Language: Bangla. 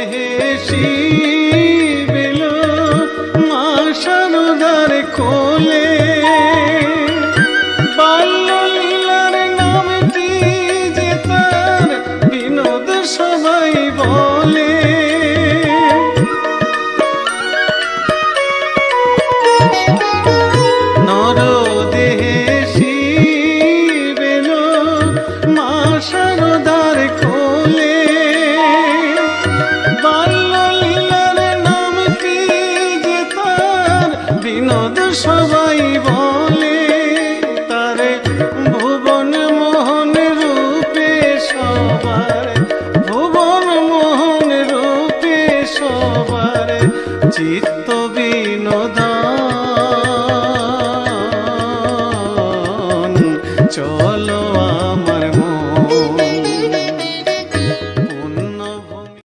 দেহে শিবেল মা শারদার কোলে, বাল্যলীলার নামটি যে তার বিনোদ সবাই বলে। নর দেহে শিবেল মা শারদার কোলে, বাল্যলীলার নামটি যে তার বিনোদ সবাই বলে। তারে ভুবন মোহন রূপে সবার, ভুবন মোহন রূপে সবার চিত্ত বিনোদন।